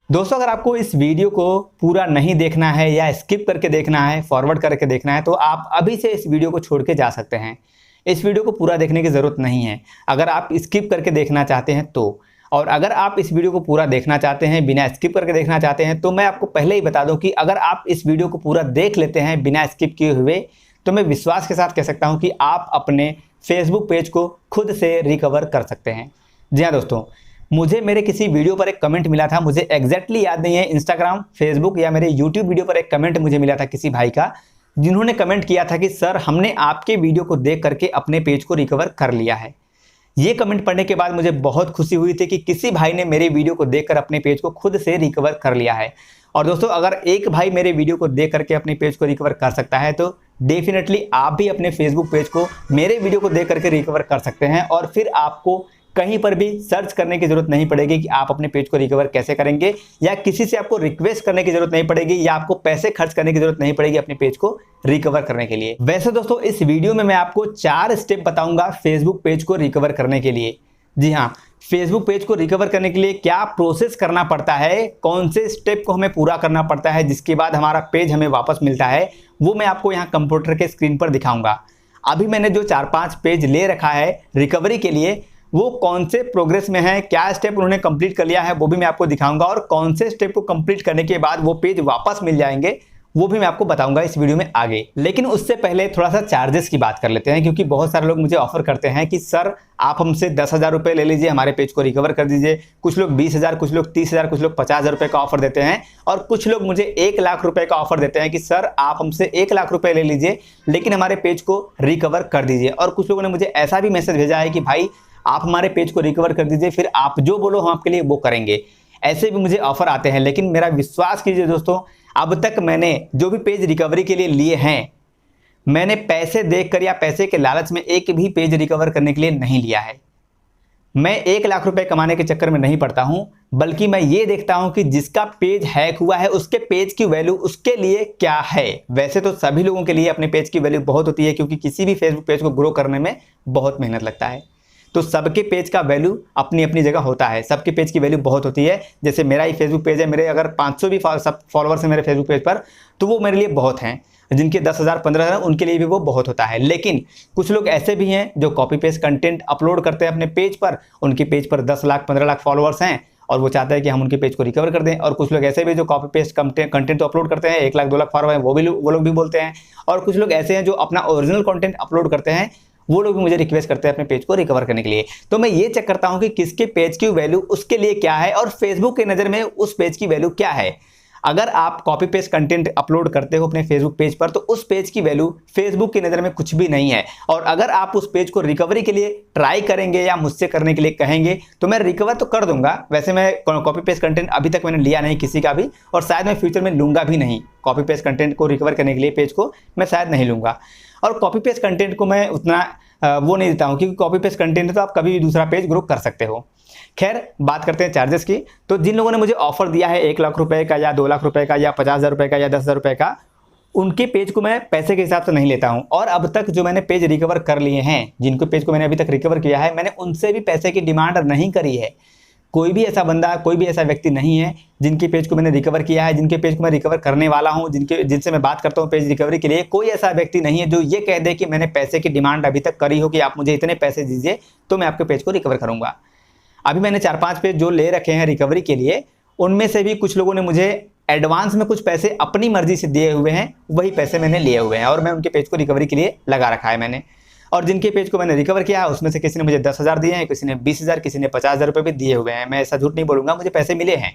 दोस्तों, अगर आपको इस वीडियो को पूरा नहीं देखना है या स्किप करके देखना है, फॉरवर्ड करके देखना है, तो आप अभी से इस वीडियो को छोड़ के जा सकते हैं। इस वीडियो को पूरा देखने की ज़रूरत नहीं है अगर आप स्किप करके देखना चाहते हैं तो। और अगर आप इस वीडियो को पूरा देखना चाहते हैं, बिना स्किप करके देखना चाहते हैं, तो मैं आपको पहले ही बता दूं कि अगर आप इस वीडियो को पूरा देख लेते हैं बिना स्किप किए हुए, तो मैं विश्वास के साथ कह सकता हूं कि आप अपने फेसबुक पेज को खुद से रिकवर कर सकते हैं। जी हाँ दोस्तों, मुझे मेरे किसी वीडियो पर एक कमेंट मिला था, मुझे एग्जैक्टली याद नहीं है, इंस्टाग्राम, फेसबुक या मेरे यूट्यूब वीडियो पर एक कमेंट मुझे मिला था किसी भाई का, जिन्होंने कमेंट किया था कि सर, हमने आपके वीडियो को देख करके अपने पेज को रिकवर कर लिया है। ये कमेंट पढ़ने के बाद मुझे बहुत खुशी हुई थी कि किसी भाई ने मेरे वीडियो को देखकर अपने पेज को खुद से रिकवर कर लिया है। और दोस्तों, अगर एक भाई मेरे वीडियो को देख करके अपने पेज को रिकवर कर सकता है, तो डेफिनेटली आप भी अपने फेसबुक पेज को मेरे वीडियो को देख करके रिकवर कर सकते हैं। और फिर आपको कहीं पर भी सर्च करने की जरूरत नहीं पड़ेगी कि आप अपने पेज को रिकवर कैसे करेंगे, या किसी से आपको रिक्वेस्ट करने की जरूरत नहीं पड़ेगी, या आपको पैसे खर्च करने की जरूरत नहीं पड़ेगी अपने पेज को रिकवर करने के लिए। वैसे दोस्तों, इस वीडियो में मैं आपको 4 स्टेप बताऊंगा फेसबुक पेज को रिकवर करने के लिए। जी हाँ, फेसबुक पेज को रिकवर करने के लिए क्या प्रोसेस करना पड़ता है, कौन से स्टेप को हमें पूरा करना पड़ता है जिसके बाद हमारा पेज हमें वापस मिलता है, वो मैं आपको यहाँ कंप्यूटर के स्क्रीन पर दिखाऊंगा। अभी मैंने जो 4-5 पेज ले रखा है रिकवरी के लिए, वो कौन से प्रोग्रेस में है, क्या स्टेप उन्होंने कंप्लीट कर लिया है, वो भी मैं आपको दिखाऊंगा। और कौन से स्टेप को कंप्लीट करने के बाद वो पेज वापस मिल जाएंगे, वो भी मैं आपको बताऊंगा इस वीडियो में आगे। लेकिन उससे पहले थोड़ा सा चार्जेस की बात कर लेते हैं, क्योंकि बहुत सारे लोग मुझे ऑफर करते हैं कि सर, आप हमसे 10,000 रुपये ले लीजिए, हमारे पेज को रिकवर कर दीजिए। कुछ लोग 20,000, कुछ लोग 30,000, कुछ लोग 50,000 रुपये का ऑफर देते हैं, और कुछ लोग मुझे 1 लाख रुपये का ऑफर देते हैं कि सर, आप हमसे 1 लाख रुपये ले लीजिए, लेकिन हमारे पेज को रिकवर कर दीजिए। और कुछ लोगों ने मुझे ऐसा भी मैसेज भेजा है कि भाई, आप हमारे पेज को रिकवर कर दीजिए, फिर आप जो बोलो हम आपके लिए वो करेंगे। ऐसे भी मुझे ऑफर आते हैं, लेकिन मेरा विश्वास कीजिए दोस्तों, अब तक मैंने जो भी पेज रिकवरी के लिए लिए हैं, मैंने पैसे देखकर या पैसे के लालच में एक भी पेज रिकवर करने के लिए नहीं लिया है। मैं 1 लाख रुपए कमाने के चक्कर में नहीं पड़ता हूं, बल्कि मैं ये देखता हूं कि जिसका पेज हैक हुआ है उसके पेज की वैल्यू उसके लिए क्या है। वैसे तो सभी लोगों के लिए अपने पेज की वैल्यू बहुत होती है, क्योंकि किसी भी फेसबुक पेज को ग्रो करने में बहुत मेहनत लगता है। तो सबके पेज का वैल्यू अपनी अपनी जगह होता है, सबके पेज की वैल्यू बहुत होती है। जैसे मेरा ही फेसबुक पेज है, मेरे अगर 500 भी फॉलोअर्स हैं मेरे फेसबुक पेज पर, तो वो मेरे लिए बहुत हैं। जिनके 10,000, 15,000, उनके लिए भी वो बहुत होता है। लेकिन कुछ लोग ऐसे भी हैं जो कॉपी पेस्ट कंटेंट अपलोड करते हैं अपने पेज पर, उनके पेज पर 10 लाख, 15 लाख फॉलोअर्स हैं, और वो चाहते हैं कि हम उनके पेज को रिकवर कर दें। और कुछ लोग ऐसे भी जो कॉपी पेस्ट कंटेंट तो अपलोड करते हैं, 1 लाख, 2 लाख फॉलोअर हैं, वो लोग भी बोलते हैं। और कुछ लोग ऐसे हैं जो अपना ओरिजिनल कंटेंट अपलोड करते हैं, वो लोग भी मुझे रिक्वेस्ट करते हैं अपने पेज को रिकवर करने के लिए। तो मैं ये चेक करता हूं कि किसके पेज की वैल्यू उसके लिए क्या है, और फेसबुक की नज़र में उस पेज की वैल्यू क्या है। अगर आप कॉपी पेस्ट कंटेंट अपलोड करते हो अपने फेसबुक पेज पर, तो उस पेज की वैल्यू फेसबुक की नज़र में कुछ भी नहीं है। और अगर आप उस पेज को रिकवरी के लिए ट्राई करेंगे या मुझसे करने के लिए कहेंगे, तो मैं रिकवर तो कर दूंगा। वैसे मैं कॉपी पेस्ट कंटेंट अभी तक मैंने लिया नहीं किसी का भी, और शायद मैं फ्यूचर में लूंगा भी नहीं। कॉपी पेस्ट कंटेंट को रिकवर करने के लिए पेज को मैं शायद नहीं लूंगा। और कॉपी पेस्ट कंटेंट को मैं उतना वो नहीं देता हूँ, क्योंकि कॉपी पेस्ट कंटेंट है तो आप कभी भी दूसरा पेज ग्रो कर सकते हो। खैर, बात करते हैं चार्जेस की। तो जिन लोगों ने मुझे ऑफर दिया है 1 लाख रुपए का, या 2 लाख रुपए का, या 50,000 रुपए का, या 10,000 रुपए का, उनके पेज को मैं पैसे के हिसाब से नहीं लेता हूं। और अब तक जो मैंने पेज रिकवर कर लिए हैं, जिनको पेज को मैंने अभी तक रिकवर किया है, मैंने उनसे भी पैसे की डिमांड नहीं करी है। कोई भी ऐसा बंदा, कोई भी ऐसा व्यक्ति नहीं है जिनके पेज को मैंने रिकवर किया है, जिनके पेज को मैं रिकवर करने वाला हूं, जिनसे मैं बात करता हूं पेज रिकवरी के लिए, कोई ऐसा व्यक्ति नहीं है जो ये कह दे कि मैंने पैसे की डिमांड अभी तक करी हो कि आप मुझे इतने पैसे दीजिए तो मैं आपके पेज को रिकवर करूंगा। अभी मैंने 4-5 पेज जो ले रखे हैं रिकवरी के लिए, उनमें से भी कुछ लोगों ने मुझे एडवांस में कुछ पैसे अपनी मर्जी से दिए हुए हैं, वही पैसे मैंने लिए हुए हैं, और मैं उनके पेज को रिकवरी के लिए लगा रखा है मैंने। और जिनके पेज को मैंने रिकवर किया है, उसमें से किसी ने मुझे 10,000 दिए हैं, किसी ने 20,000, किसी ने 50,000 रुपये भी दिए हुए हैं। मैं ऐसा झूठ नहीं बोलूँगा, मुझे पैसे मिले हैं।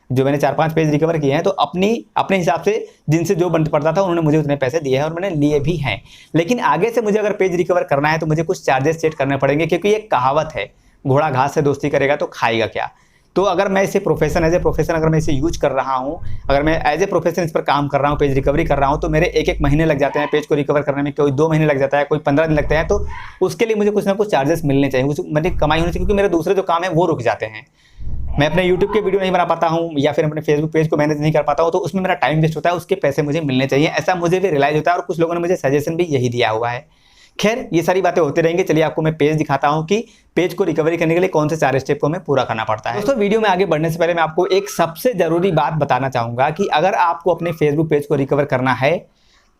जो मैंने 4-5 पेज रिकवर किए हैं, तो अपने हिसाब से जिनसे जो बन पड़ता था उन्होंने मुझे उतने पैसे दिए हैं, और मैंने लिए भी हैं। लेकिन आगे से मुझे अगर पेज रिकवर करना है तो मुझे कुछ चार्जेस सेट करने पड़ेंगे, क्योंकि ये कहावत है, घोड़ा घास से दोस्ती करेगा तो खाएगा क्या। तो अगर मैं इसे एज ए प्रोफेशन अगर मैं इसे यूज कर रहा हूँ, अगर मैं एज ए प्रोफेशन इस पर काम कर रहा हूँ, पेज रिकवरी कर रहा हूँ, तो मेरे 1-1 महीने लग जाते हैं पेज को रिकवर करने में, कोई 2 महीने लग जाता है, कोई 15 दिन लगते हैं। तो उसके लिए मुझे कुछ ना कुछ चार्जेस मिलने चाहिए, कुछ मेरी कमाई होनी चाहिए, क्योंकि मेरे दूसरे जो काम है वो रुक जाते हैं। मैं अपने यूट्यूब के वीडियो नहीं बना पाता हूँ, या फिर अपने फेसबुक पेज को मैनेज नहीं कर पाता हूँ, तो उसमें मेरा टाइम वेस्ट होता है, उसके पैसे मुझे मिलने चाहिए, ऐसा मुझे भी रियलाइज होता है। और कुछ लोगों ने मुझे सजेशन भी यही दिया हुआ है खैर ये सारी बातें होती रहेंगी। चलिए आपको मैं पेज दिखाता हूं कि पेज को रिकवरी करने के लिए कौन से 4 स्टेप को हमें पूरा करना पड़ता है। दोस्तों वीडियो में आगे बढ़ने से पहले मैं आपको एक सबसे जरूरी बात बताना चाहूंगा कि अगर आपको अपने फेसबुक पेज को रिकवर करना है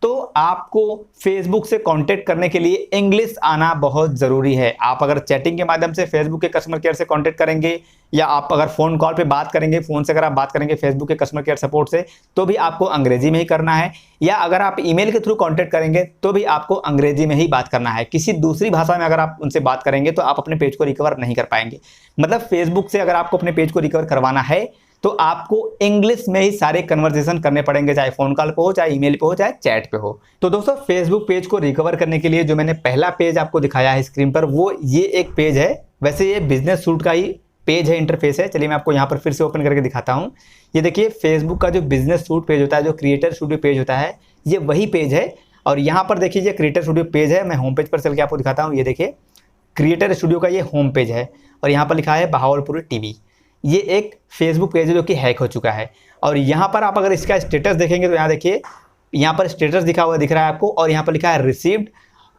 तो आपको फेसबुक से कांटेक्ट करने के लिए इंग्लिश आना बहुत ज़रूरी है। आप अगर चैटिंग के माध्यम से फेसबुक के कस्टमर केयर से कांटेक्ट करेंगे या आप अगर फ़ोन कॉल पे बात करेंगे, फ़ोन से अगर आप बात करेंगे फेसबुक के कस्टमर केयर सपोर्ट से, तो भी आपको अंग्रेजी में ही करना है। या अगर आप ईमेल के थ्रू कांटेक्ट करेंगे तो भी आपको अंग्रेजी में ही बात करना है। किसी दूसरी भाषा में अगर आप उनसे बात करेंगे तो आप अपने पेज को रिकवर नहीं कर पाएंगे। मतलब फेसबुक से अगर आपको अपने पेज को रिकवर करवाना है तो आपको इंग्लिश में ही सारे कन्वर्सेशन करने पड़ेंगे, चाहे फोन कॉल पे हो, चाहे ईमेल पे हो, चाहे चैट पे हो। तो दोस्तों फेसबुक पेज को रिकवर करने के लिए जो मैंने पहला पेज आपको दिखाया है स्क्रीन पर, वो ये एक पेज है। वैसे ये बिजनेस सूट का ही पेज है, इंटरफेस है। चलिए मैं आपको यहाँ पर फिर से ओपन करके दिखाता हूँ। ये देखिए फेसबुक का जो बिजनेस सूट पेज होता है, जो क्रिएटर स्टूडियो पेज होता है, ये वही पेज है। और यहाँ पर देखिए ये क्रिएटर स्टूडियो पेज है। मैं होम पेज पर चल के आपको दिखाता हूँ। ये देखिए क्रिएटर स्टूडियो का ये होम पेज है और यहाँ पर लिखा है बहावलपुर टीवी। ये एक फेसबुक पेज है जो कि हैक हो चुका है। और यहाँ पर आप अगर इसका स्टेटस देखेंगे तो यहाँ देखिए, यहाँ पर स्टेटस दिखा हुआ दिख रहा है आपको और यहाँ पर लिखा है रिसीव्ड।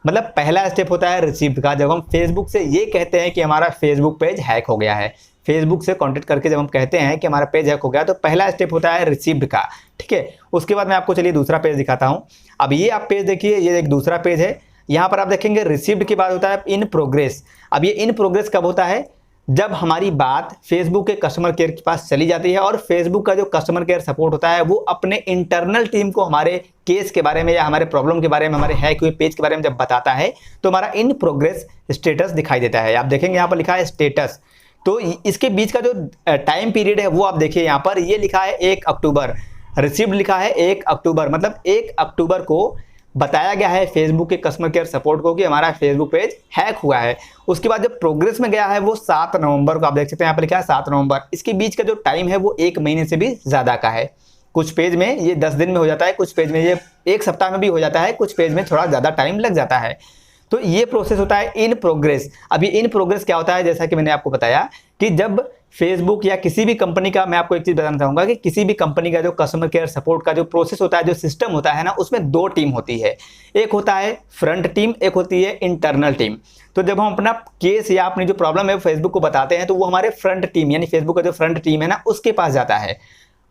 मतलब पहला स्टेप होता है रिसीव्ड का। जब हम फेसबुक से ये कहते हैं कि हमारा फेसबुक पेज हैक हो गया है, फेसबुक से कांटेक्ट करके जब हम कहते हैं कि हमारा पेज हैक हो गया, तो पहला स्टेप होता है रिसीव्ड का। ठीक है, उसके बाद मैं आपको चलिए दूसरा पेज दिखाता हूँ। अब ये आप पेज देखिए, ये एक दूसरा पेज है। यहाँ पर आप देखेंगे रिसीव्ड के बाद होता है इन प्रोग्रेस। अब ये इन प्रोग्रेस कब होता है? जब हमारी बात फेसबुक के कस्टमर केयर के पास चली जाती है और फेसबुक का जो कस्टमर केयर सपोर्ट होता है वो अपने इंटरनल टीम को हमारे केस के बारे में या हमारे प्रॉब्लम के बारे में, हमारे हैक हुए पेज के बारे में जब बताता है तो हमारा इन प्रोग्रेस स्टेटस दिखाई देता है। आप देखेंगे यहाँ पर लिखा है स्टेटस। तो इसके बीच का जो टाइम पीरियड है वो आप देखिए, यहाँ पर ये लिखा है 1 अक्टूबर, रिसीव्ड लिखा है 1 अक्टूबर। मतलब 1 अक्टूबर को बताया गया है फेसबुक के कस्टमर केयर सपोर्ट को कि हमारा फेसबुक पेज हैक हुआ है। उसके बाद जब प्रोग्रेस में गया है वो 7 नवंबर को, आप देख सकते हैं यहाँ पर लिखा है 7 नवंबर। इसके बीच का जो टाइम है वो 1 महीने से भी ज़्यादा का है। कुछ पेज में ये 10 दिन में हो जाता है, कुछ पेज में ये 1 सप्ताह में भी हो जाता है, कुछ पेज में थोड़ा ज़्यादा टाइम लग जाता है। तो ये प्रोसेस होता है इन प्रोग्रेस। अब ये इन प्रोग्रेस क्या होता है? जैसा कि मैंने आपको बताया कि जब फेसबुक या किसी भी कंपनी का, मैं आपको एक चीज़ बताना चाहूँगा कि किसी भी कंपनी का जो कस्टमर केयर सपोर्ट का जो प्रोसेस होता है, जो सिस्टम होता है ना, उसमें 2 टीम होती है। एक होता है फ्रंट टीम, एक होती है इंटरनल टीम। तो जब हम अपना केस या अपनी जो प्रॉब्लम है फेसबुक को बताते हैं तो वो हमारे फ्रंट टीम यानी फेसबुक का जो फ्रंट टीम है ना, उसके पास जाता है।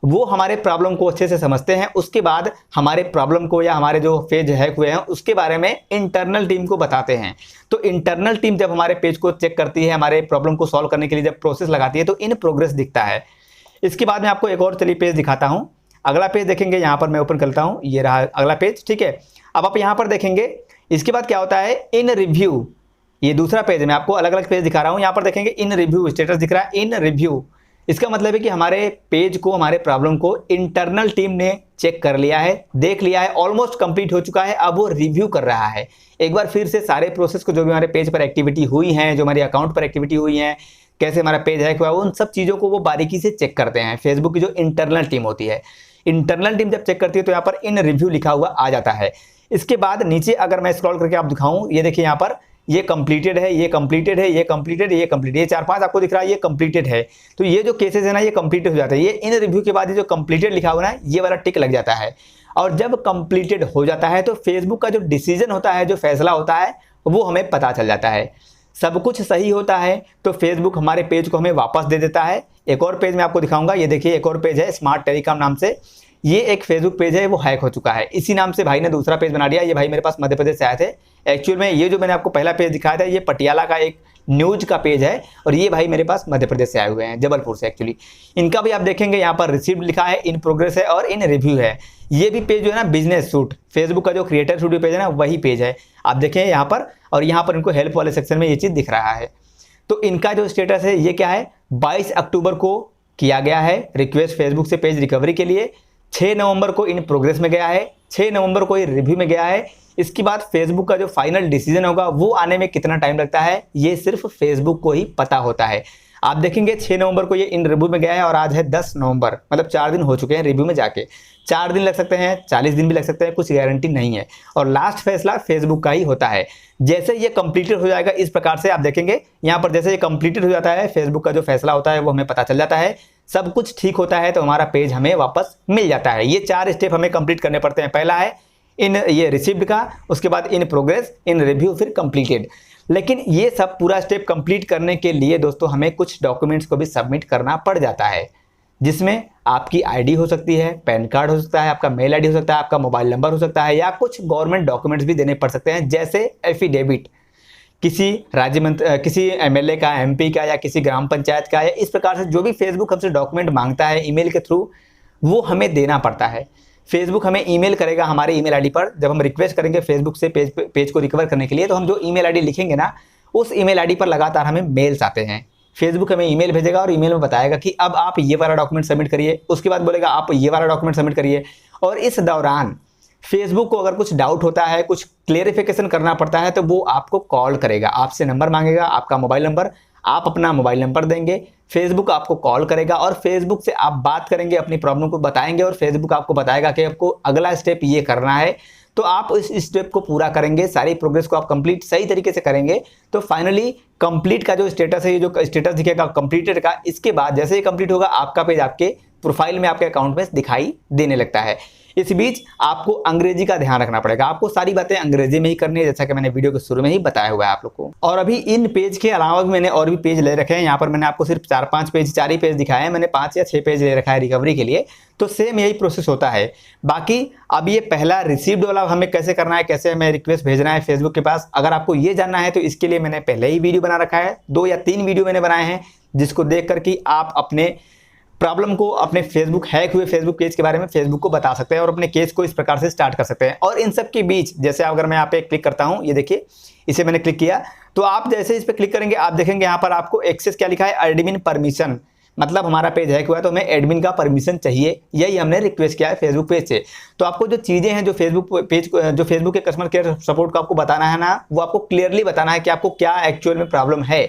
वो हमारे प्रॉब्लम को अच्छे से समझते हैं। उसके बाद हमारे प्रॉब्लम को या हमारे जो पेज हैक हुए हैं उसके बारे में इंटरनल टीम को बताते हैं। तो इंटरनल टीम जब हमारे पेज को चेक करती है, हमारे प्रॉब्लम को सॉल्व करने के लिए जब प्रोसेस लगाती है, तो इन प्रोग्रेस दिखता है। इसके बाद मैं आपको एक और चलिए पेज दिखाता हूँ। अगला पेज देखेंगे, यहाँ पर मैं ओपन करता हूँ, ये रहा अगला पेज। ठीक है, अब आप यहाँ पर देखेंगे इसके बाद क्या होता है इन रिव्यू। ये दूसरा पेज है, मैं आपको अलग अलग पेज दिखा रहा हूँ। यहाँ पर देखेंगे इन रिव्यू स्टेटस दिख रहा है इन रिव्यू। इसका मतलब है कि हमारे पेज को, हमारे प्रॉब्लम को इंटरनल टीम ने चेक कर लिया है, देख लिया है, ऑलमोस्ट कंप्लीट हो चुका है। अब वो रिव्यू कर रहा है एक बार फिर से सारे प्रोसेस को, जो भी हमारे पेज पर एक्टिविटी हुई हैं, जो हमारे अकाउंट पर एक्टिविटी हुई हैं, कैसे हमारा पेज हैक हुआ, उन सब चीज़ों को वो बारीकी से चेक करते हैं। फेसबुक की जो इंटरनल टीम होती है, इंटरनल टीम जब चेक करती है तो यहाँ पर इन रिव्यू लिखा हुआ आ जाता है। इसके बाद नीचे अगर मैं स्क्रॉल करके आप दिखाऊँ, ये देखिए यहाँ पर ये कंप्लीटेड है, ये कंप्लीटेड है, ये कंप्लीटेड, ये कंप्लीट, ये 4-5 आपको दिख रहा है, ये कंप्लीटेड है। तो ये जो केसेस है ना, ये कंप्लीटेड हो जाता है। ये इन रिव्यू के बाद ये जो कंप्लीटेड लिखा हुआ ना, ये वाला टिक लग जाता है। और जब कंप्लीटेड हो जाता है तो फेसबुक का जो डिसीजन होता है, जो फैसला होता है, वो हमें पता चल जाता है। सब कुछ सही होता है तो फेसबुक हमारे पेज को हमें वापस दे देता है। एक और पेज मैं आपको दिखाऊंगा, ये देखिए एक और पेज है स्मार्ट टेलीकॉम नाम से। ये एक फेसबुक पेज है, वो हैक हो चुका है। इसी नाम से भाई ने दूसरा पेज बना दिया। ये भाई मेरे पास मध्य प्रदेश से आए थे। एक्चुअल में ये जो मैंने आपको पहला पेज दिखाया था, ये पटियाला का एक न्यूज का पेज है और ये भाई मेरे पास मध्य प्रदेश से आए हुए हैं, जबलपुर से एक्चुअली। इनका भी आप देखेंगे यहाँ पर रिसीव्ड लिखा है, इन प्रोग्रेस है और इन रिव्यू है। ये भी पेज जो है ना, बिजनेस सूट फेसबुक का जो क्रिएटर स्टूडियो पेज है ना, वही पेज है। आप देखें यहाँ पर, और यहाँ पर इनको हेल्प वाले सेक्शन में ये चीज़ दिख रहा है। तो इनका जो स्टेटस है ये क्या है, 22 अक्टूबर को किया गया है रिक्वेस्ट फेसबुक से पेज रिकवरी के लिए। 6 नवंबर को इन प्रोग्रेस में गया है, 6 नवंबर को ये रिव्यू में गया है। इसके बाद फेसबुक का जो फाइनल डिसीजन होगा वो आने में कितना टाइम लगता है, ये सिर्फ फेसबुक को ही पता होता है। आप देखेंगे 6 नवंबर को ये इन रिव्यू में गया है और आज है 10 नवंबर, मतलब 4 दिन हो चुके हैं रिव्यू में जाके। 4 दिन लग सकते हैं, 40 दिन भी लग सकते हैं, कुछ गारंटी नहीं है। और लास्ट फैसला फेसबुक का ही होता है। जैसे ये कंप्लीटेड हो जाएगा, इस प्रकार से आप देखेंगे यहाँ पर, जैसे ये कंप्लीटेड हो जाता है, फेसबुक का जो फैसला होता है वो हमें पता चल जाता है। सब कुछ ठीक होता है तो हमारा पेज हमें वापस मिल जाता है। ये 4 स्टेप हमें कंप्लीट करने पड़ते हैं। पहला है इन ये रिसीव्ड का, उसके बाद इन प्रोग्रेस, इन रिव्यू, फिर कंप्लीटेड। लेकिन ये सब पूरा स्टेप कंप्लीट करने के लिए दोस्तों हमें कुछ डॉक्यूमेंट्स को भी सबमिट करना पड़ जाता है, जिसमें आपकी आईडी हो सकती है, पैन कार्ड हो सकता है, आपका मेल आईडी हो सकता है, आपका मोबाइल नंबर हो सकता है, या कुछ गवर्नमेंट डॉक्यूमेंट्स भी देने पड़ सकते हैं, जैसे एफिडेविट किसी राज्य मंत्री, किसी एमएलए का, एमपी का, या किसी ग्राम पंचायत का, या इस प्रकार से जो भी फेसबुक हमसे डॉक्यूमेंट मांगता है ईमेल के थ्रू, वो हमें देना पड़ता है। फेसबुक हमें ईमेल करेगा हमारे ईमेल आईडी पर। जब हम रिक्वेस्ट करेंगे फेसबुक से पेज को रिकवर करने के लिए, तो हम जो ईमेल आईडी लिखेंगे ना, उस ईमेल आईडी पर लगातार हमें मेल्स आते हैं। फेसबुक हमें ईमेल भेजेगा और ईमेल में बताएगा कि अब आप ये वाला डॉक्यूमेंट सबमिट करिए, उसके बाद बोलेगा आप ये वाला डॉक्यूमेंट सबमिट करिए। और इस दौरान फेसबुक को अगर कुछ डाउट होता है, कुछ क्लेरिफिकेशन करना पड़ता है, तो वो आपको कॉल करेगा, आपसे नंबर मांगेगा, आपका मोबाइल नंबर, आप अपना मोबाइल नंबर देंगे, फेसबुक आपको कॉल करेगा और फेसबुक से आप बात करेंगे, अपनी प्रॉब्लम को बताएंगे, और फेसबुक आपको बताएगा कि आपको अगला स्टेप ये करना है। तो आप इस स्टेप को पूरा करेंगे, सारी प्रोग्रेस को आप कंप्लीट सही तरीके से करेंगे, तो फाइनली कंप्लीट का जो स्टेटस है, ये जो स्टेटस दिखेगा कंप्लीटेड का, इसके बाद जैसे ही कंप्लीट होगा आपका पेज आपके प्रोफाइल में, आपके अकाउंट में दिखाई देने लगता है। इस बीच आपको अंग्रेजी का ध्यान रखना पड़ेगा, आपको सारी बातें अंग्रेजी में ही करनी है, जैसा कि मैंने वीडियो के शुरू में ही बताया हुआ है आप लोग को। और अभी इन पेज के अलावा भी मैंने और भी पेज ले रखे हैं। यहाँ पर मैंने आपको सिर्फ 4 ही पेज दिखाए हैं, मैंने 5 या 6 पेज ले रखा है रिकवरी के लिए। तो सेम यही प्रोसेस होता है। बाकी अब ये पहला रिसीव्ड वाला हमें कैसे करना है, कैसे हमें रिक्वेस्ट भेजना है फेसबुक के पास, अगर आपको ये जानना है तो इसके लिए मैंने पहले ही वीडियो बना रखा है, 2 या 3 वीडियो मैंने बनाए हैं, जिसको देख कर कि आप अपने प्रॉब्लम को, अपने फेसबुक हैक हुए फेसबुक पेज के बारे में फेसबुक को बता सकते हैं और अपने केस को इस प्रकार से स्टार्ट कर सकते हैं। और इन सब के बीच जैसे अगर मैं यहाँ पे क्लिक करता हूँ, ये देखिए इसे मैंने क्लिक किया, तो आप जैसे इस पर क्लिक करेंगे आप देखेंगे यहाँ पर आपको एक्सेस क्या लिखा है, एडमिन परमिशन, मतलब हमारा पेज हैक हुआ है तो हमें एडमिन का परमिशन चाहिए, यही हमने रिक्वेस्ट किया है फेसबुक पेज से। तो आपको जो चीज़ें हैं जो फेसबुक के कस्टमर केयर सपोर्ट को आपको बताना है ना, वो आपको क्लियरली बताना है कि आपको क्या एक्चुअल में प्रॉब्लम है,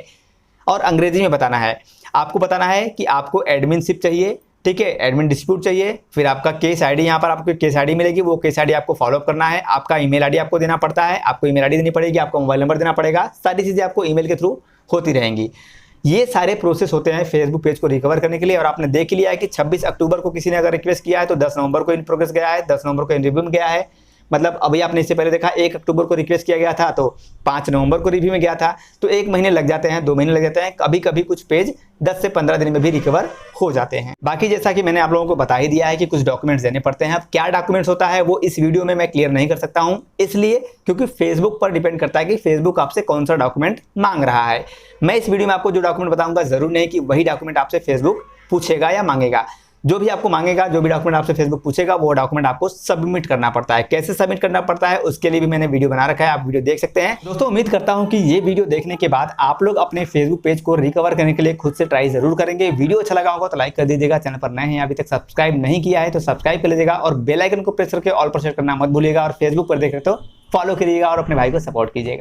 और अंग्रेजी में बताना है। आपको बताना है कि आपको एडमिनशिप चाहिए, ठीक है, एडमिन डिस्प्यूट चाहिए, फिर आपका केस आईडी, यहाँ पर आपको केस आईडी मिलेगी, वो केस आईडी आपको फॉलोअप करना है, आपका ईमेल आईडी आपको देना पड़ता है, आपको ईमेल आईडी देनी पड़ेगी, आपको मोबाइल नंबर देना पड़ेगा, सारी चीज़ें आपको ईमेल के थ्रू होती रहेंगी। ये सारे प्रोसेस होते हैं फेसबुक पेज को रिकवर करने के लिए। और आपने देख लिया है कि 26 अक्टूबर को किसी ने अगर रिक्वेस्ट किया है तो 10 नवंबर को इन प्रोग्रेस गया है, 10 नवंबर को इन रिव्यू में गया है। मतलब अभी आपने इससे पहले देखा 1 अक्टूबर को रिक्वेस्ट किया गया था तो 5 नवंबर को रिव्यू में गया था, तो 1 महीने लग जाते हैं, 2 महीने लग जाते हैं, कभी कभी कुछ पेज 10 से 15 दिन में भी रिकवर हो जाते हैं। बाकी जैसा कि मैंने आप लोगों को बता ही दिया है कि कुछ डॉक्यूमेंट्स देने पड़ते हैं। अब क्या डॉक्यूमेंट्स होता है वो इस वीडियो में मैं क्लियर नहीं कर सकता हूं, इसलिए क्योंकि फेसबुक पर डिपेंड करता है कि फेसबुक आपसे कौन सा डॉक्यूमेंट मांग रहा है। मैं इस वीडियो में आपको जो डॉक्यूमेंट बताऊंगा जरूर नहीं कि वही डॉक्यूमेंट आपसे फेसबुक पूछेगा या मांगेगा। जो भी आपको मांगेगा, जो भी डॉक्यूमेंट आपसे फेसबुक पूछेगा, वो डॉक्यूमेंट आपको सबमिट करना पड़ता है। कैसे सबमिट करना पड़ता है उसके लिए भी मैंने वीडियो बना रखा है, आप वीडियो देख सकते हैं। दोस्तों उम्मीद करता हूं कि ये वीडियो देखने के बाद आप लोग अपने फेसबुक पेज को रिकवर करने के लिए खुद से ट्राई जरूर करेंगे। वीडियो अच्छा लगा होगा तो लाइक कर दीजिएगा, चैनल पर नए हैं अभी तक सब्सक्राइब नहीं किया है तो सब्सक्राइब कर लीजिएगा, और बेल आइकन को प्रेस करके ऑल पर सेट करना मत भूलिएगा, और फेसबुक पर देख रहे तो फॉलो करिएगा और अपने भाई को सपोर्ट कीजिएगा।